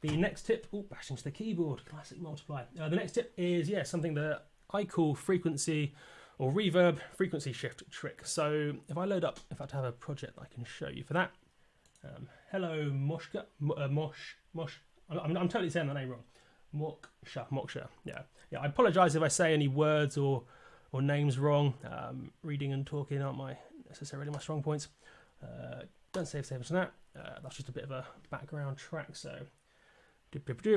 The next tip, bashing to the keyboard, classic Multiplier. The next tip is, something that I call frequency or reverb frequency shift trick. So if I load up, in fact I have a project I can show you for that. Hello Moshka, Mosh, I'm totally saying that name wrong. Moksha, yeah. I apologise if I say any words or names wrong. Reading and talking aren't necessarily my strong points. Don't save much on that. That's just a bit of a background track, so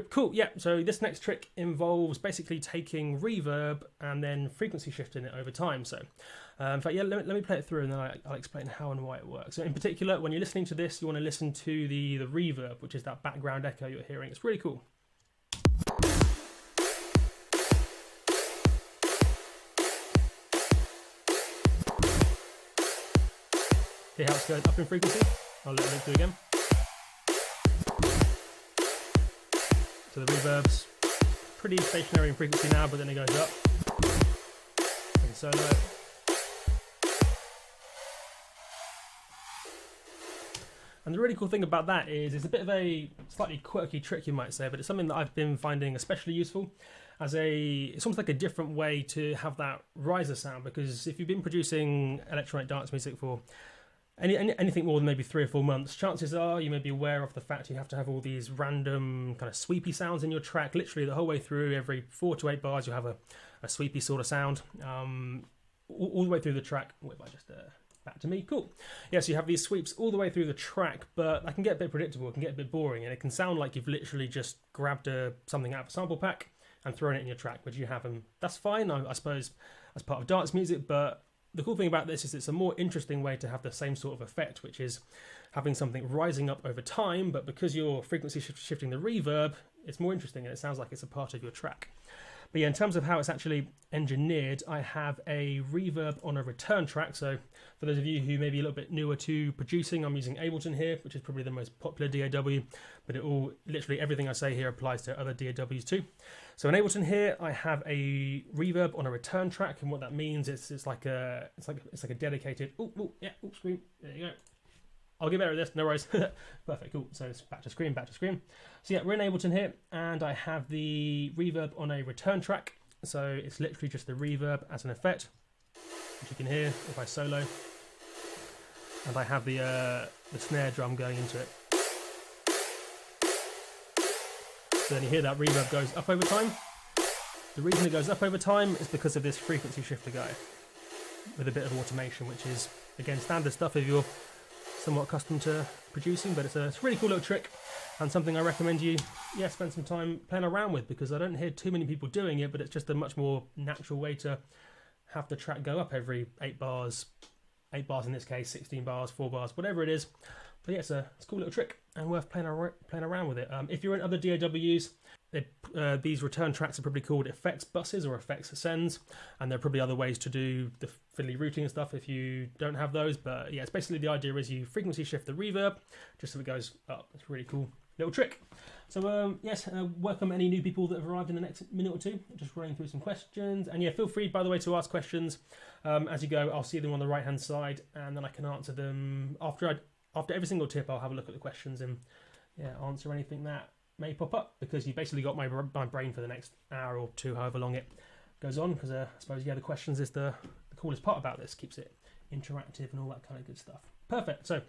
cool. Yeah, so this next trick involves basically taking reverb and then frequency shifting it over time. So in fact, let me play it through and then I'll explain how and why it works. So in particular, when you're listening to this, you want to listen to the reverb, which is that background echo you're hearing. It's really cool. Hear how it's going up in frequency? I'll let it do again. So the reverb's pretty stationary in frequency now, but then it goes up. And solo. And the really cool thing about that is it's a bit of a slightly quirky trick, you might say, but it's something that I've been finding especially useful as it's almost like a different way to have that riser sound, because if you've been producing electronic dance music for anything more than maybe 3 or 4 months, chances are you may be aware of the fact you have to have all these random kind of sweepy sounds in your track. Literally the whole way through, every 4 to 8 bars, you have a sweepy sort of sound. All the way through the track. Wait, if I just back to me, cool. Yeah, so you have these sweeps all the way through the track, but that can get a bit predictable, it can get a bit boring, and it can sound like you've literally just grabbed something out of a sample pack and thrown it in your track, which you haven't. That's fine, I suppose, as part of dance music, but the cool thing about this is it's a more interesting way to have the same sort of effect, which is having something rising up over time, but because you're frequency shifting the reverb, it's more interesting and it sounds like it's a part of your track. But yeah, in terms of how it's actually engineered, I have a reverb on a return track. So for those of you who may be a little bit newer to producing, I'm using Ableton here, which is probably the most popular DAW, but literally everything I say here applies to other DAWs too. So in Ableton here, I have a reverb on a return track, and what that means is it's like a dedicated. Screen. There you go. I'll get better at this, no worries. Perfect, cool. So it's back to screen. So yeah, we're in Ableton here, and I have the reverb on a return track. So it's literally just the reverb as an effect, which you can hear if I solo. And I have the snare drum going into it. So then you hear that reverb goes up over time. The reason it goes up over time is because of this frequency shifter guy with a bit of automation, which is, again, standard stuff if you're somewhat accustomed to producing, but it's a really cool little trick and something I recommend you spend some time playing around with, because I don't hear too many people doing it, but it's just a much more natural way to have the track go up every 8 bars in this case, 16 bars, 4 bars, whatever it is. But yeah, it's a cool little trick and worth playing around with it. If you're in other DAWs, these return tracks are probably called effects buses or effects sends, and there are probably other ways to do the fiddly routing and stuff if you don't have those. But yeah, it's basically the idea is you frequency shift the reverb just so it goes up. It's a really cool little trick. So welcome any new people that have arrived in the next minute or two. Just running through some questions, and yeah, feel free, by the way, to ask questions as you go. I'll see them on the right hand side, and then I can answer them after every single tip. I'll have a look at the questions and answer anything that may pop up, because you basically got my brain for the next hour or two, however long it goes on, because I suppose the questions is the coolest part about this. Keeps it interactive and all that kind of good stuff. Perfect. So